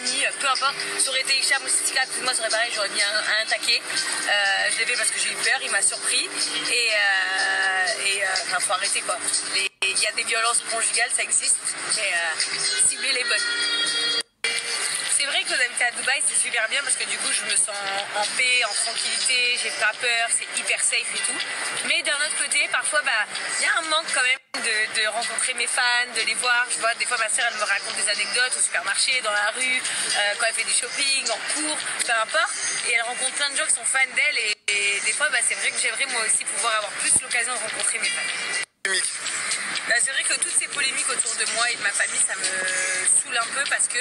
Annie, peu importe. Ça aurait été Hicham ou Sitika, moi ça aurait pareil, j'aurais mis un taquet. Je l'ai fait parce que j'ai eu peur, il m'a surpris. Enfin, faut arrêter quoi. Il y a des violences conjugales, ça existe, mais cibler les bonnes. C'est vrai que d'habiter à Dubaï, c'est super bien parce que du coup, je me sens en paix, en tranquillité, j'ai pas peur, c'est hyper safe et tout. Mais d'un autre côté, parfois, il y a un manque quand même de rencontrer mes fans, de les voir. Je vois, des fois, ma sœur, elle me raconte des anecdotes au supermarché, dans la rue, quand elle fait du shopping, en cours, peu importe. Et elle rencontre plein de gens qui sont fans d'elle. Et des fois, c'est vrai que j'aimerais moi aussi pouvoir avoir plus l'occasion de rencontrer mes fans. C'est vrai que toutes ces polémiques autour de moi et de ma famille, ça me saoule un peu parce que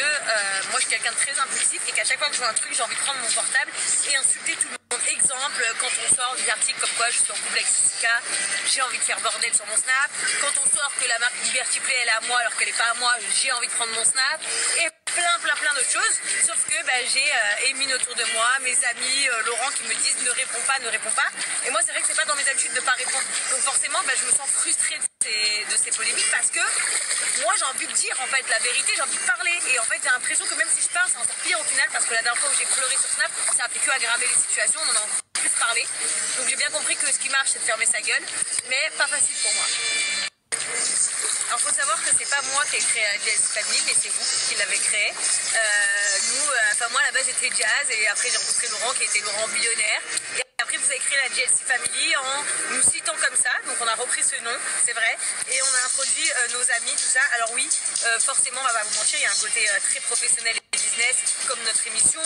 moi je suis quelqu'un de très impulsif et qu'à chaque fois que je vois un truc, j'ai envie de prendre mon portable et insulter tout le monde. Exemple, quand on sort des articles comme quoi je suis en couple avec Siska, j'ai envie de faire bordel sur mon snap. Quand on sort que la marque Liberty Play elle est à moi alors qu'elle n'est pas à moi, j'ai envie de prendre mon snap. Et plein d'autres choses. Sauf que j'ai Émine autour de moi, mes amis, Laurent qui me disent ne réponds pas. Et moi c'est vrai que c'est pas dans mes habitudes de pas répondre. Donc forcément je me sens frustrée de ces polémiques parce que moi j'ai envie de dire en fait la vérité, j'ai envie de parler. Et en fait j'ai l'impression que même si je parle, c'est encore pire au final parce que la dernière fois où j'ai pleuré sur Snap, ça a fait que aggraver les situations, on en a encore plus parlé. Donc j'ai bien compris que ce qui marche c'est de fermer sa gueule, mais pas facile pour moi. Alors faut savoir que c'est pas moi qui ai créé la Jazz Family, mais c'est vous qui l'avez créé. Moi à la base j'étais Jazz et après j'ai rencontré Laurent qui était Laurent Billionnaire. Et après vous avez créé la JLC Family en nous citant comme ça, donc on a repris ce nom, c'est vrai, et on a introduit nos amis, tout ça. Alors oui, forcément on va pas vous mentir, il y a un côté très professionnel et business, comme notre émission,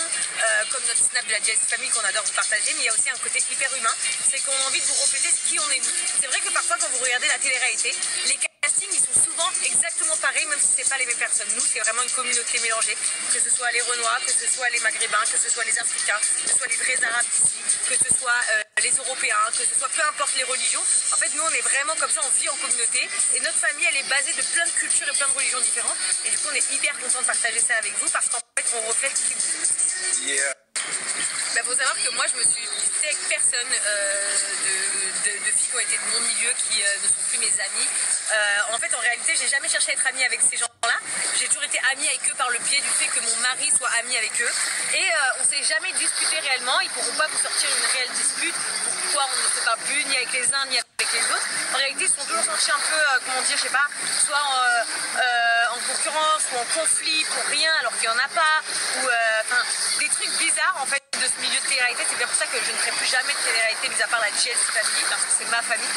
comme notre snap de la JLC Family qu'on adore vous partager, mais il y a aussi un côté hyper humain, c'est qu'on a envie de vous refléter qui on est nous. C'est vrai que parfois quand vous regardez la télé-réalité, les castings ils sont souvent exactement pareils, même si c'est pas les mêmes personnes. Nous c'est vraiment une communauté mélangée, que ce soit les Renois, que ce soit les Maghrébins, que ce soit les Africains, que ce soit les vrais Arabes ici, que ce soit les Européens, que ce soit peu importe les religions. En fait nous on est vraiment comme ça, on vit en communauté et notre famille elle est basée de plein de cultures et plein de religions différentes et du coup on est hyper content de partager ça avec vous parce qu'en fait on reflète qui vous êtes. Yeah. Faut savoir que moi je me suis disputée avec personne de filles qui ont été de mon milieu qui ne sont plus mes amies. En fait en réalité j'ai jamais cherché à être amie avec ces gens-là. J'ai toujours été amie avec eux par le biais du fait que mon mari soit ami avec eux. Et on s'est jamais disputé réellement. Ils pourront pas vous sortir une réelle dispute. Pourquoi on ne se parle plus ni avec les uns ni avec les autres. En réalité ils se sont toujours sentis un peu, comment dire, je sais pas, soit en concurrence ou en conflit pour rien alors qu'il n'y en a pas. Ou des trucs bizarres en fait de ce milieu de télé-réalité. C'est bien pour ça que je ne ferai plus jamais de télé-réalité mis à part la JLC Family parce que c'est ma famille.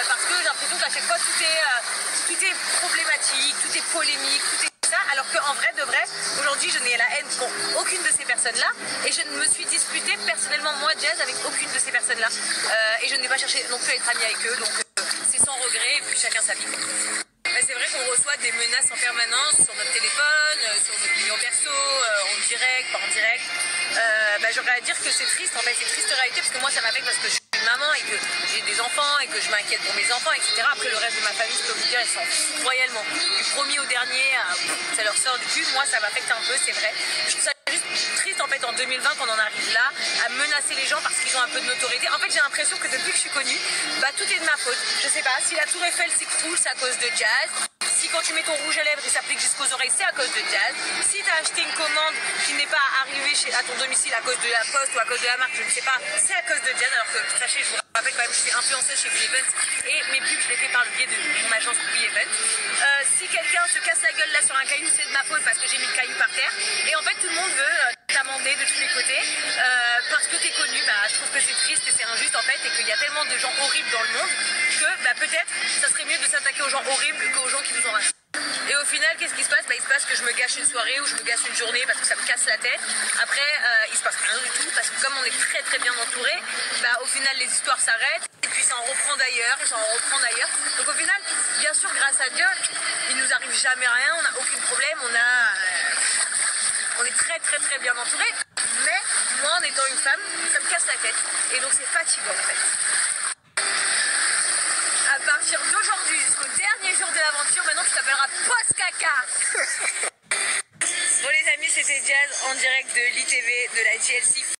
Parce que j'ai l'impression qu'à chaque fois tout est problématique, tout est polémique, tout est ça, alors qu'en vrai de vrai, aujourd'hui je n'ai la haine pour aucune de ces personnes-là et je ne me suis disputée personnellement moi Jazz avec aucune de ces personnes-là et je n'ai pas cherché non plus à être amie avec eux, donc c'est sans regret et puis chacun sa vie. C'est vrai qu'on reçoit des menaces en permanence sur notre téléphone, sur notre numéro perso, en direct, pas en direct. J'aurais à dire que c'est triste, en fait, c'est une triste réalité parce que moi ça m'affecte parce que je suis maman et que j'ai des enfants et que je m'inquiète pour mes enfants, etc. Après le reste de ma famille, je peux vous dire, ils s'en foutent royalement. Du premier au dernier, ça leur sort du cul. Moi ça m'affecte un peu, c'est vrai. Je trouve ça juste triste en fait en 2020 qu'on en arrive là à menacer les gens parce qu'ils ont un peu de notoriété. En fait j'ai l'impression que depuis que je suis connue, tout est de ma faute. Je sais pas, si la tour Eiffel s'écroule, c'est à cause de Jazz. Si quand tu mets ton rouge à lèvres il s'applique jusqu'aux oreilles, c'est à cause de Jazz. Si tu as acheté une commande qui n'est pas arrivée à ton domicile à cause de la poste ou à cause de la marque, je ne sais pas, c'est à cause de Jazz. Alors que sachez, je vous rappelle quand même, je suis influenceuse chez Event et mes pubs je les fais par le biais de mon agence Event. Si quelqu'un se casse la gueule là sur un caillou, c'est de ma faute parce que j'ai mis le caillou par terre. Et en fait tout le monde veut t'amender de tous les côtés parce que tu es connu. Je trouve que c'est triste et c'est injuste en fait et qu'il y a tellement de gens horribles dans le monde que peut-être ça serait mieux de s'attaquer aux gens horribles qu'aux gens qui nous ont rachetés. Et au final, qu'est-ce qui se passe? Il se passe que je me gâche une soirée ou je me gâche une journée parce que ça me casse la tête. Après, il se passe rien du tout parce que comme on est très très bien entouré, au final les histoires s'arrêtent et puis ça en reprend d'ailleurs et ça en reprend d'ailleurs. Donc au final, bien sûr, grâce à Dieu, il nous arrive jamais rien, on n'a aucun problème, on est très très très bien entouré. Mais moi, en étant une femme, ça me casse la tête et donc c'est fatigant en fait. À partir d'aujourd'hui jusqu'au dernier jour de l'aventure, maintenant tu t'appelleras Post-Caca. Bon les amis, c'était Jazz en direct de l'ITV de la JLC